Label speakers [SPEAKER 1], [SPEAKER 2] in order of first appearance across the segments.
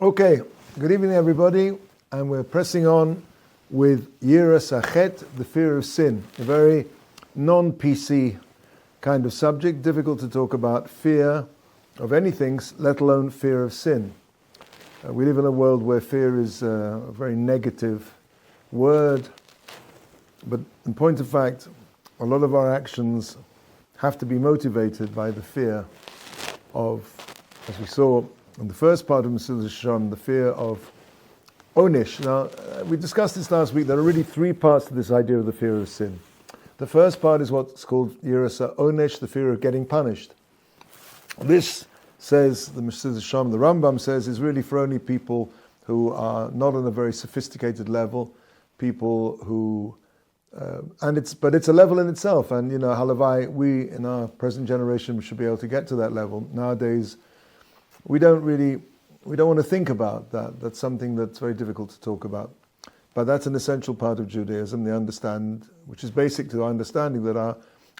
[SPEAKER 1] Okay, good evening everybody, and we're pressing on with Yiras Achet, the fear of sin, a very non-PC kind of subject, difficult to talk about fear of anything, let alone fear of sin. We live in a world where fear is a very negative word, but in point of fact, a lot of our actions have to be motivated by the fear of, as we saw in the first part of Mesilas, the fear of Onish. Now, we discussed this last week. There are really three parts to this idea of the fear of sin. The first part is what's called Yiras Onish, the fear of getting punished. This, says the Mesilas, the Rambam says, is really for only people who are not on a very sophisticated level, people who, but it's a level in itself, and halavai, we in our present generation should be able to get to that level. Nowadays, we don't want to think about that. That's something that's very difficult to talk about. But that's an essential part of Judaism, which is basic to our understanding that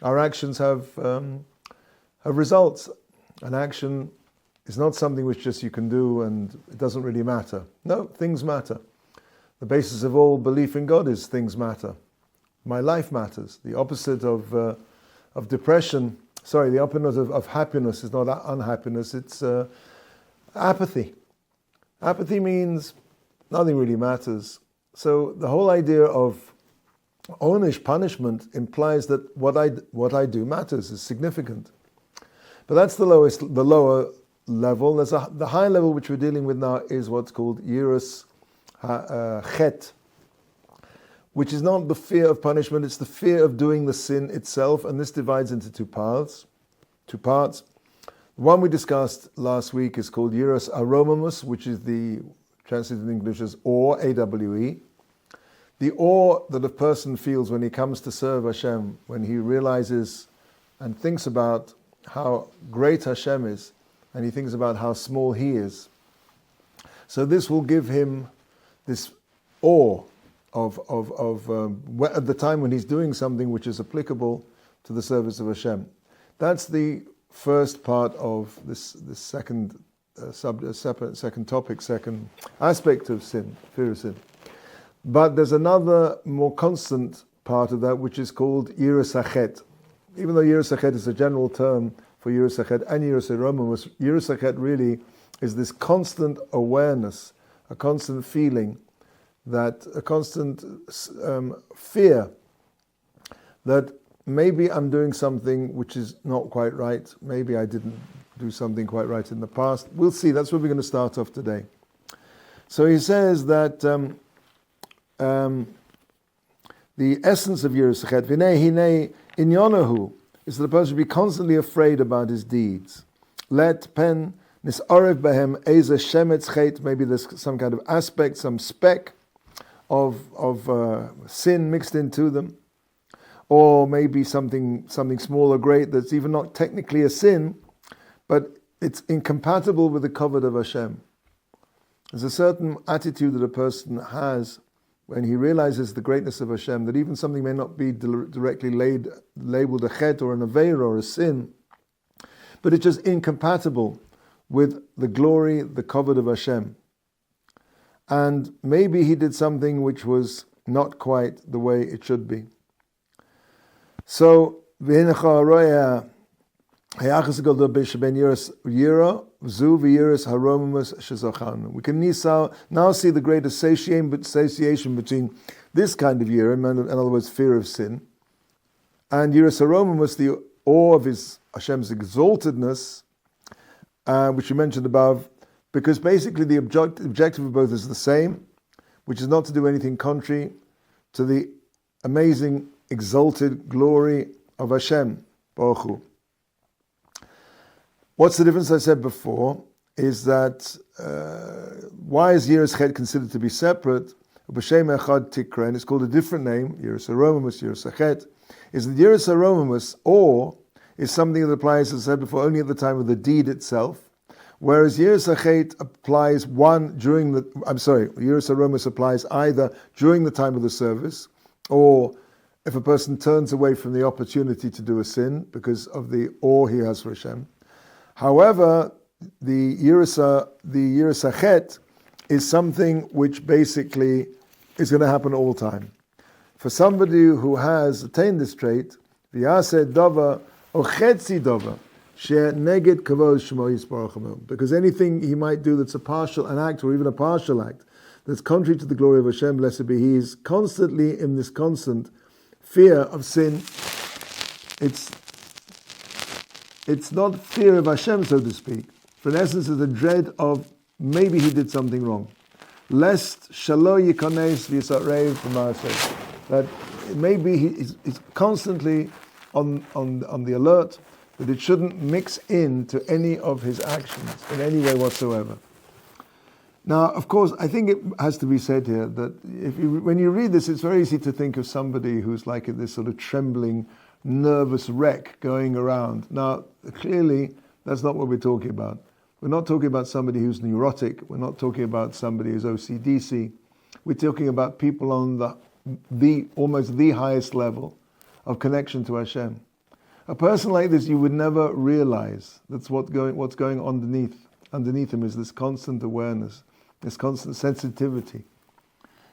[SPEAKER 1] our actions have results. An action is not something which just you can do and it doesn't really matter. No, things matter. The basis of all belief in God is things matter. My life matters. The opposite of depression, the opposite of happiness is not unhappiness, it's apathy. Apathy means nothing really matters. So the whole idea of onish, punishment, implies that what I do matters, is significant. But that's the lower level. The high level which we're dealing with now is what's called Yiras Chet, which is not the fear of punishment, it's the fear of doing the sin itself, and this divides into two parts. The one we discussed last week is called Yiras Aromamus, which is translated in English as awe, A-W-E. The awe that a person feels when he comes to serve Hashem, when he realizes and thinks about how great Hashem is, and he thinks about how small he is. So this will give him this awe of at the time when he's doing something which is applicable to the service of Hashem. That's the first part of this second topic, second aspect of sin, fear of sin. But there's another more constant part of that which is called Yiras Achet. Even though Yiras Achet is a general term for Yiras Achet and Yiras Aromamus, Yiras Achet really is this constant awareness, a constant feeling, a constant fear that maybe I'm doing something which is not quite right. Maybe I didn't do something quite right in the past. We'll see. That's where we're going to start off today. So he says that the essence of Yiras Achet, Vinei Hinei Inyonahu, is that the person should be constantly afraid about his deeds. Let pen nisarev behem eze shemetz chet. Maybe there's some kind of aspect, some speck of sin mixed into them. Or maybe something small or great that's even not technically a sin, but it's incompatible with the kavod of Hashem. There's a certain attitude that a person has when he realizes the greatness of Hashem, that even something may not be directly labeled a chet or an aveira or a sin, but it's just incompatible with the glory, the kavod of Hashem. And maybe he did something which was not quite the way it should be. So, we can now see the great association between this kind of yira, in other words, fear of sin, and Yiras Aromamus, the awe of Hashem's exaltedness, which we mentioned above, because basically the objective of both is the same, which is not to do anything contrary to the amazing exalted glory of Hashem, Baruch Hu. What's the difference? I said before is that why is Yiras Chet considered to be separate? B'Shem Echad Tikra, and it's called a different name, Yiras Aromamus, Yiras Chet, is that Yiras Aromamus, awe, is something that applies, as I said before, only at the time of the deed itself, whereas Yiras Chet applies Yiras Aromamus applies either during the time of the service, or if a person turns away from the opportunity to do a sin because of the awe he has for Hashem. However, the Yiras Chet is something which basically is going to happen all the time. For somebody who has attained this trait, v'yaseh dava or chetzi dava, neged kavod shemo yisbarach hamu. Because anything he might do that's an act or even a partial act that's contrary to the glory of Hashem, blessed be He, is constantly in this constant fear of sin. It's not fear of Hashem, so to speak. For in essence, it's a dread of maybe he did something wrong. Lest shalo yikones v'yisarev b'maaseh. That maybe he's constantly on the alert that it shouldn't mix into any of his actions in any way whatsoever. Now, of course, I think it has to be said here that when you read this, it's very easy to think of somebody who's like this sort of trembling, nervous wreck going around. Now, clearly, that's not what we're talking about. We're not talking about somebody who's neurotic. We're not talking about somebody who's OCDC. We're talking about people on the almost the highest level of connection to Hashem. A person like this, you would never realize that's what's going underneath. Underneath him is this constant awareness, this constant sensitivity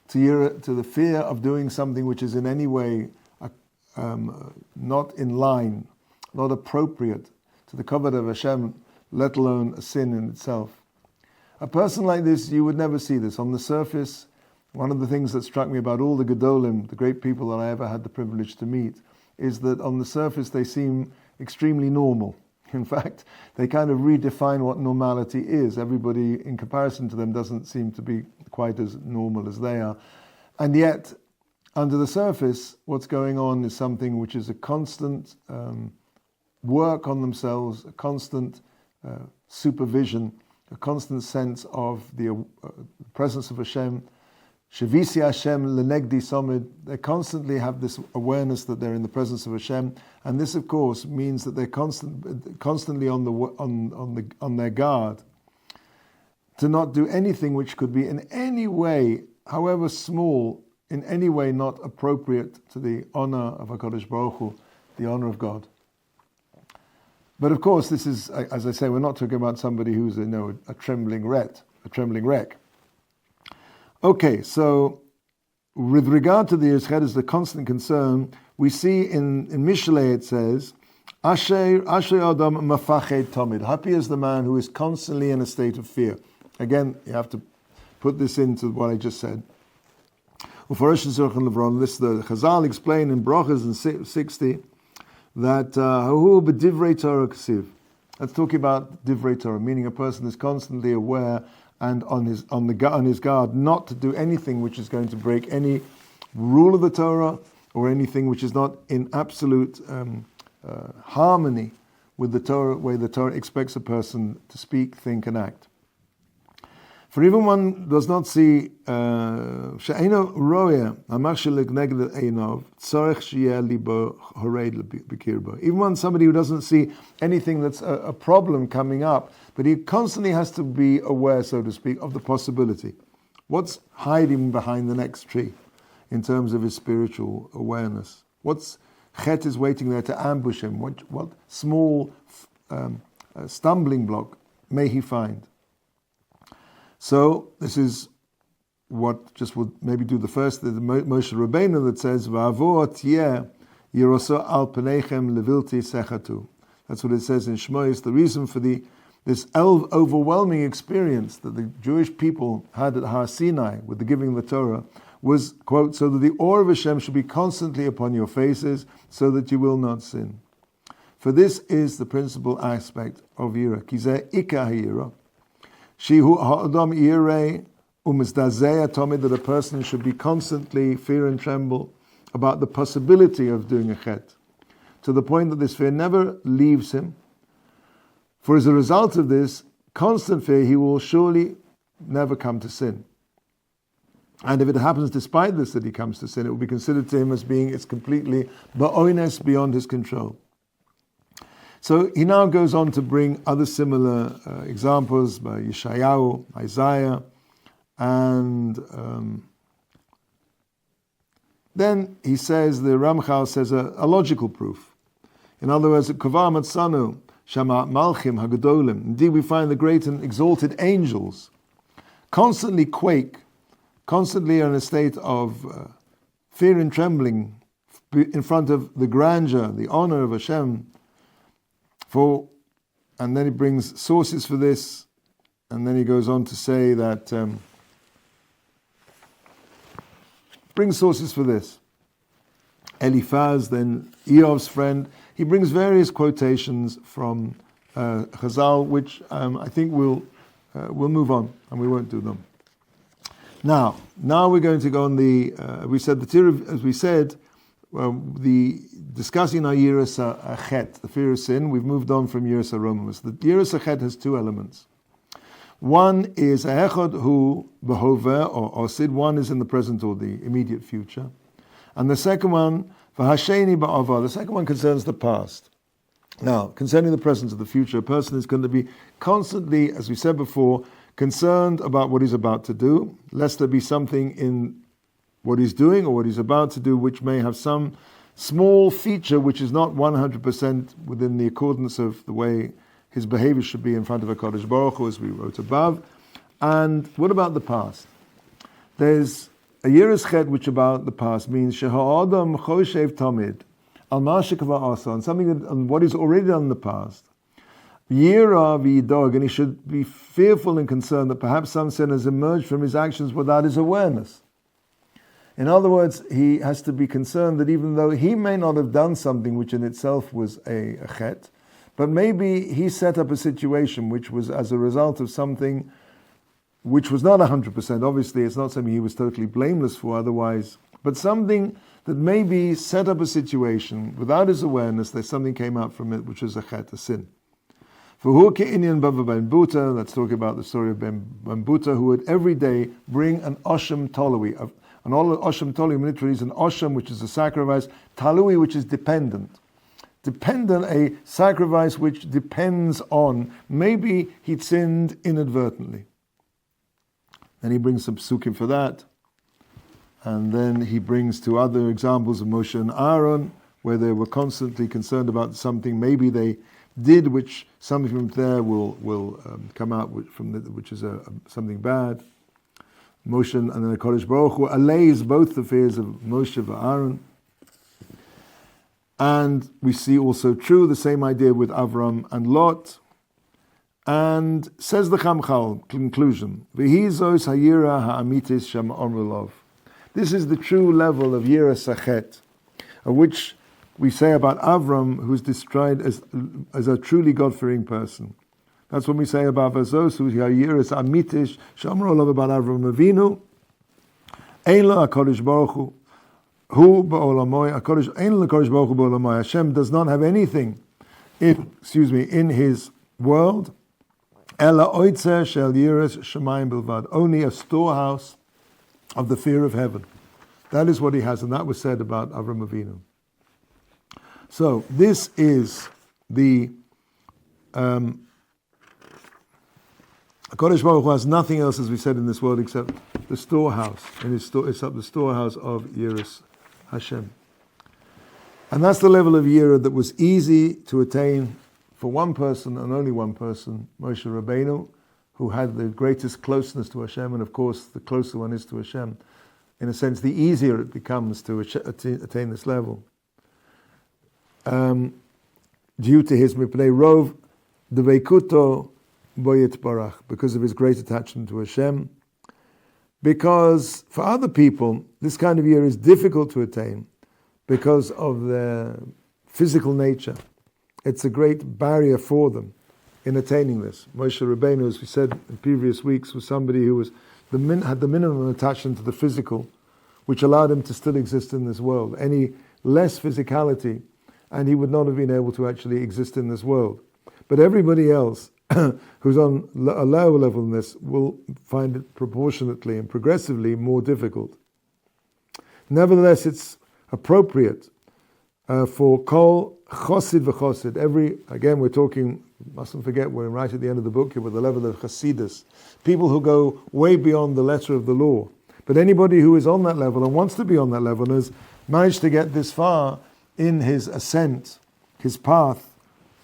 [SPEAKER 1] to the fear of doing something which is in any way not in line, not appropriate to the covenant of Hashem, let alone a sin in itself. A person like this, you would never see this. On the surface, one of the things that struck me about all the Gedolim, the great people that I ever had the privilege to meet, is that on the surface they seem extremely normal. In fact, they kind of redefine what normality is. Everybody, in comparison to them, doesn't seem to be quite as normal as they are. And yet, under the surface, what's going on is something which is a constant work on themselves, a constant supervision, a constant sense of the presence of Hashem. Shavisi Hashem lenegdi somid. They constantly have this awareness that they're in the presence of Hashem, and this, of course, means that they're constantly on their guard to not do anything which could be in any way, however small, in any way not appropriate to the honor of HaKadosh Baruch Hu, the honor of God. But of course, this is, as I say, we're not talking about somebody who's a trembling wreck. Okay, so with regard to the Yeshivat as the constant concern, we see in Mishlei it says, Asher Adam mafached tamid. Happy is the man who is constantly in a state of fear. Again, you have to put this into what I just said. This the Chazal explain in Brachas in 60 that Hahu b'divrei Torah k'siv. That's talking about divrei Torah, meaning a person is constantly aware and on his guard not to do anything which is going to break any rule of the Torah or anything which is not in absolute harmony with the Torah, way the Torah expects a person to speak, think, and act. For even one does not see she'eino roya amachshelik neged einov tzarech sheyeh libo hored b'kirbo. Even one somebody who doesn't see anything that's a problem coming up, but he constantly has to be aware, so to speak, of the possibility. What's hiding behind the next tree in terms of his spiritual awareness? What's chet is waiting there to ambush him? What small stumbling block may he find? So this is what just would maybe do the first, the Moshe Rabbeinu that says, "Va'avo tieh yiroso al penechem levilti sechatu." That's what it says in Shmois. The reason for this overwhelming experience that the Jewish people had at Har Sinai with the giving of the Torah was, quote, so that the awe of Hashem should be constantly upon your faces, so that you will not sin. For this is the principal aspect of Yira. Kizeh ikah Yira. Shihu ha'adam yirei u'mizdazeh atomid, that a person should be constantly fear and tremble about the possibility of doing a chet, to the point that this fear never leaves him. For as a result of this constant fear, he will surely never come to sin. And if it happens despite this that he comes to sin, it will be considered to him as being it's completely ba'oines, beyond his control. So he now goes on to bring other similar examples by Yeshayahu, Isaiah, and then he says, the Ramchal says a logical proof. In other words, Kovar Matzanu, Shama Malchim Hagadolim. Indeed, we find the great and exalted angels. constantly quake, constantly in a state of fear and trembling in front of the grandeur, the honor of Hashem. And then he brings sources for this, and then he goes on to say that brings sources for this. Eliphaz, then Eov's friend, he brings various quotations from Chazal, which I think we'll move on, and we won't do them. Now we're going to go on the. The discussing our Yiras Achet, the fear of sin. We've moved on from Yiras Aromamus. The Yiras Achet has two elements. One is Echad hu behove or osid. One is in the present or the immediate future, and the second one v'hasheni ba'ava. The second one concerns the past. Now, concerning the present or the future, a person is going to be constantly, as we said before, concerned about what he's about to do, lest there be something in what he's doing or what he's about to do which may have some small feature which is not 100% within the accordance of the way his behavior should be in front of a Kodesh Baruch Hu, as we wrote above. And what about the past? There's a Yiras Chet which about the past means Sheha'adam Choshev Tamid Al Mashikava Asa, on something that, on what he's already done in the past. Yira v'yidog, and he should be fearful and concerned that perhaps some sin has emerged from his actions without his awareness. In other words, he has to be concerned that even though he may not have done something which in itself was a chet, but maybe he set up a situation which was as a result of something which was not 100%. Obviously, it's not something he was totally blameless for otherwise, but something that maybe set up a situation without his awareness that something came out from it which was a chet, a sin. For who Inyan Bava Ben Buta, let's talk about the story of Ben Buta, who would every day bring an Osham Tolui. And all the Osham Tolui literally is an Osham, which is a sacrifice, Talui, which is dependent. A sacrifice which depends on, maybe he'd sinned inadvertently. Then he brings some psukim for that. And then he brings two other examples of Moshe and Aaron, where they were constantly concerned about something maybe they did, which something from there will come out which is something bad. Moshe and then the Kodesh Baruch Hu allays both the fears of Moshe and Aaron. And we see also true the same idea with Avram and Lot. And says the Chamchal, conclusion, V'hizos hayira ha'amitis shem omrulov. This is the true level of Yiras Achet, of which we say about Avram, who's described as a truly God-fearing person. That's when we say about Vazos, who's Yiras Amitish, Shamrolov about Avram Avinu, Ein lo HaKadosh Baruch Hu ba'olamoy, Ein lo HaKadosh Baruch Hu ba'olamoy. Hashem does not have anything in his world, Ela oitzer shel Yiras Shemayim bilvad, only a storehouse of the fear of heaven. That is what he has, and that was said about Avram Avinu. So this is the Kodesh Baruch Hu has nothing else, as we said, in this world except the storehouse, and it's up the storehouse of Yiras Hashem. And that's the level of Yira that was easy to attain for one person and only one person, Moshe Rabbeinu, who had the greatest closeness to Hashem, and of course the closer one is to Hashem, in a sense the easier it becomes to attain this level. Due to his mipnei rov deveikuto boyet barach, because of his great attachment to Hashem. Because for other people, this kind of year is difficult to attain because of their physical nature. It's a great barrier for them in attaining this. Moshe Rabbeinu, as we said in previous weeks, was somebody who was had the minimum attachment to the physical, which allowed him to still exist in this world. Any less physicality, and he would not have been able to actually exist in this world. But everybody else who's on a lower level than this will find it proportionately and progressively more difficult. Nevertheless, it's appropriate for kol chosid v'chosid. Again, we're talking, mustn't forget, we're right at the end of the book here with the level of chasidus. People who go way beyond the letter of the law. But anybody who is on that level and wants to be on that level and has managed to get this far in his ascent, his path,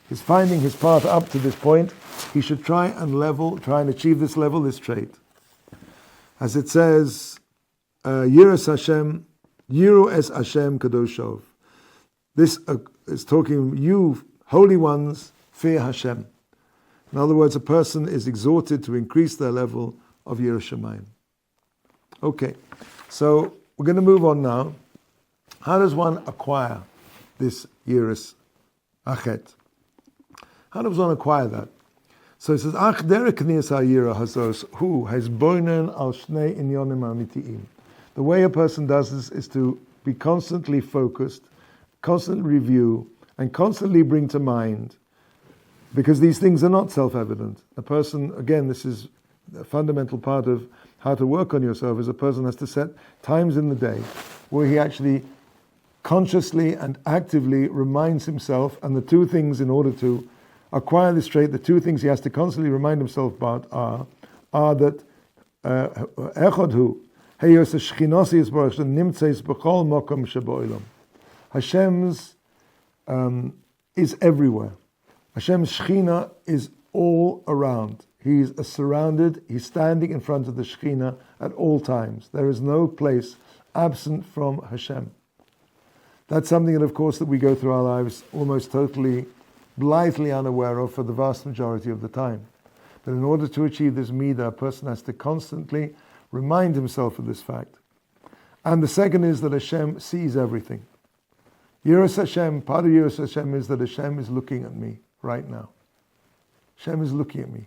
[SPEAKER 1] his finding his path up to this point, he should try and achieve this level, this trait. As it says, Yiras Hashem, Yiru es Hashem Kadoshov. This is talking, you holy ones, fear Hashem. In other words, a person is exhorted to increase their level of Yiras Shamayim. Okay, so we're going to move on now. How does one acquire this Yiras Achet? How does one acquire that? So it says, Ach derek niyas ha'yira hazos hu hezboinen al shnei inyonim amitiim. The way a person does this is to be constantly focused, constantly review, and constantly bring to mind, because these things are not self-evident. A person, again, this is a fundamental part of how to work on yourself, is a person has to set times in the day where he actually consciously and actively reminds himself, and the two things in order to acquire this trait, the two things he has to constantly remind himself about are that Echad hu heyos shchinosi yisbarach nimtzeis b'chol mokom shebo'ilam. Hashem's is everywhere. Hashem's Shechina is all around. He's surrounded, he's standing in front of the Shechina at all times. There is no place absent from Hashem. That's something that, of course, that we go through our lives almost totally blithely unaware of for the vast majority of the time. But in order to achieve this midah, a person has to constantly remind himself of this fact. And the second is that Hashem sees everything. Yiras Hashem, part of Yiras Hashem is that Hashem is looking at me right now. Hashem is looking at me.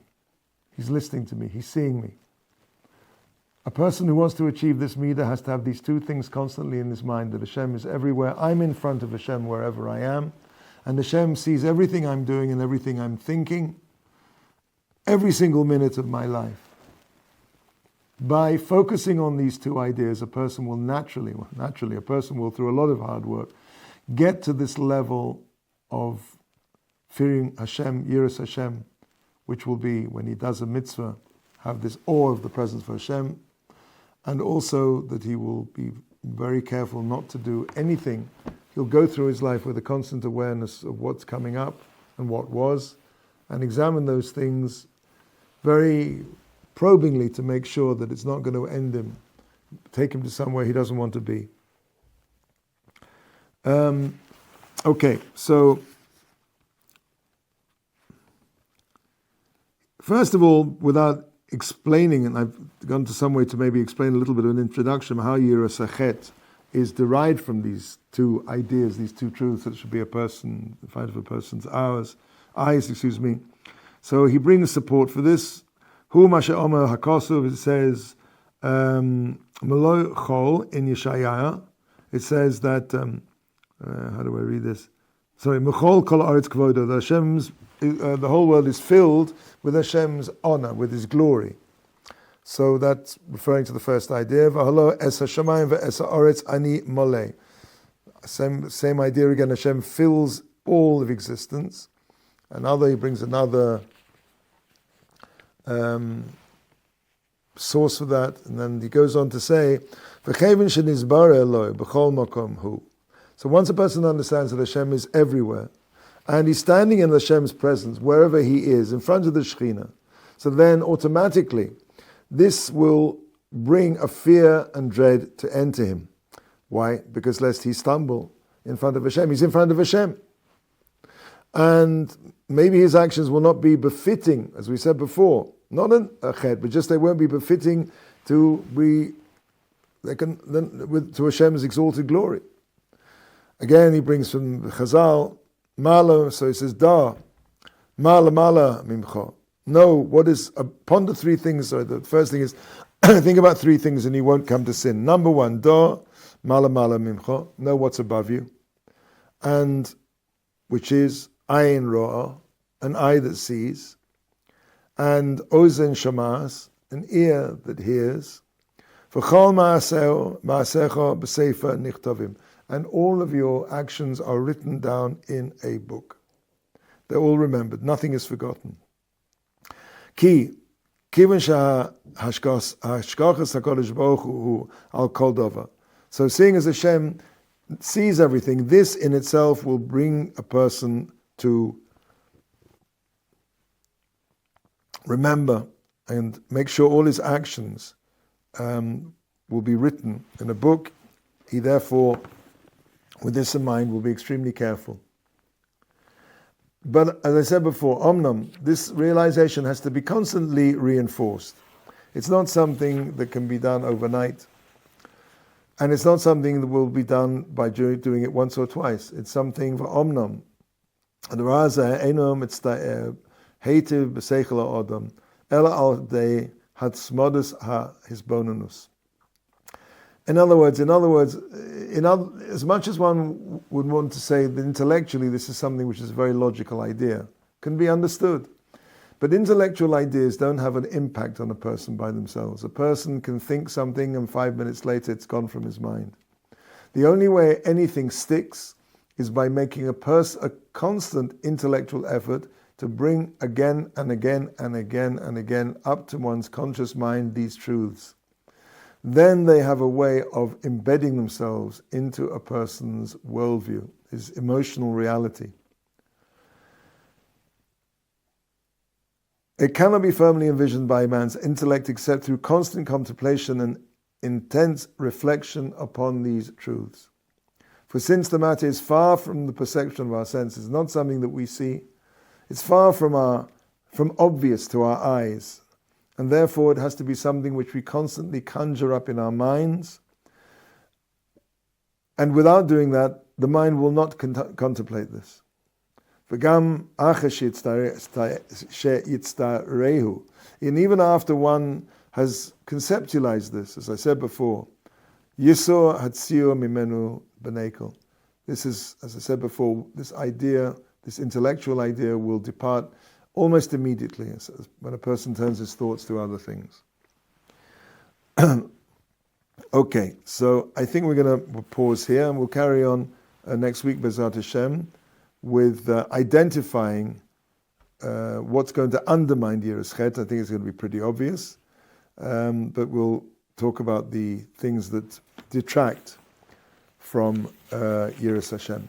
[SPEAKER 1] He's listening to me. He's seeing me. A person who wants to achieve this midah has to have these two things constantly in his mind, that Hashem is everywhere. I'm in front of Hashem wherever I am. And Hashem sees everything I'm doing and everything I'm thinking, every single minute of my life. By focusing on these two ideas, a person will naturally, a person will, through a lot of hard work, get to this level of fearing Hashem, Yiras Hashem, which will be, when he does a mitzvah, have this awe of the presence of Hashem, and also that he will be very careful not to do anything. He'll go through his life with a constant awareness of what's coming up and what was, and examine those things very probingly to make sure that it's not going to end him, take him to somewhere he doesn't want to be. Okay, so first of all, without explaining, and I've gone to some way to maybe explain a little bit of an introduction, how Yiras Achet is derived from these two ideas, these two truths that should be a person, the fight of a person's eyes. So he brings support for this. Hu Masha Omer Hakosov, it says, Meloi Chol in Yeshaya, it says that, how do I read this? Sorry, Mechol Kol Aretz Kvodo, the whole world is filled with Hashem's honor, with His glory. So that's referring to the first idea. V'halo es hashamayim ve'es ha'aretz ani molei. Same idea again. Hashem fills all of existence. He brings another source for that, and then he goes on to say, V'chevin shenizbare Eloi b'chol makom hu. So once a person understands that Hashem is everywhere, and he's standing in Hashem's presence wherever he is, in front of the Shekhinah, so then automatically this will bring a fear and dread to enter him. Why? Because lest he stumble in front of Hashem. He's in front of Hashem. And maybe his actions will not be befitting, as we said before, not an achet, but just they won't be befitting to Hashem's exalted glory. Again, he brings from Chazal, Mala, so he says, Da, Mala mimcha. No, ponder three things. So the first thing is, think about three things and you won't come to sin. Number one, Da, Mala mimcha. Know what's above you. And, which is, Ayin Ro'ah, an eye that sees. And Ozen Shamas, an ear that hears. V'chol ma'asecha b'sefer nichtavim. And all of your actions are written down in a book. They're all remembered. Nothing is forgotten. Kivan hashkachas HaKadosh Baruch Hu al kol davar. So seeing as Hashem sees everything, this in itself will bring a person to remember and make sure all his actions will be written in a book. He therefore, with this in mind, will be extremely careful. But as I said before, omnam, this realization has to be constantly reinforced. It's not something that can be done overnight. And it's not something that will be done by doing it once or twice. It's something for omnam. In other words, as much as one would want to say that intellectually this is something which is a very logical idea, can be understood. But intellectual ideas don't have an impact on a person by themselves. A person can think something and 5 minutes later it's gone from his mind. The only way anything sticks is by making a constant intellectual effort to bring again and again and again and again up to one's conscious mind these truths. Then they have a way of embedding themselves into a person's worldview, his emotional reality. It cannot be firmly envisioned by man's intellect except through constant contemplation and intense reflection upon these truths. For since the matter is far from the perception of our senses, not something that we see, it's far from obvious to our eyes, and therefore it has to be something which we constantly conjure up in our minds. And without doing that, the mind will not contemplate this. And even after one has conceptualized this, as I said before, Yisor Hatzio Mimenu Benekel. This is, as I said before, this idea, this intellectual idea will depart almost immediately when a person turns his thoughts to other things. Okay, so I think we're going to pause here and we'll carry on next week, B'ezrat Hashem, with identifying what's going to undermine Yiras Chet. I think it's going to be pretty obvious, but we'll talk about the things that detract from Yiras Hashem.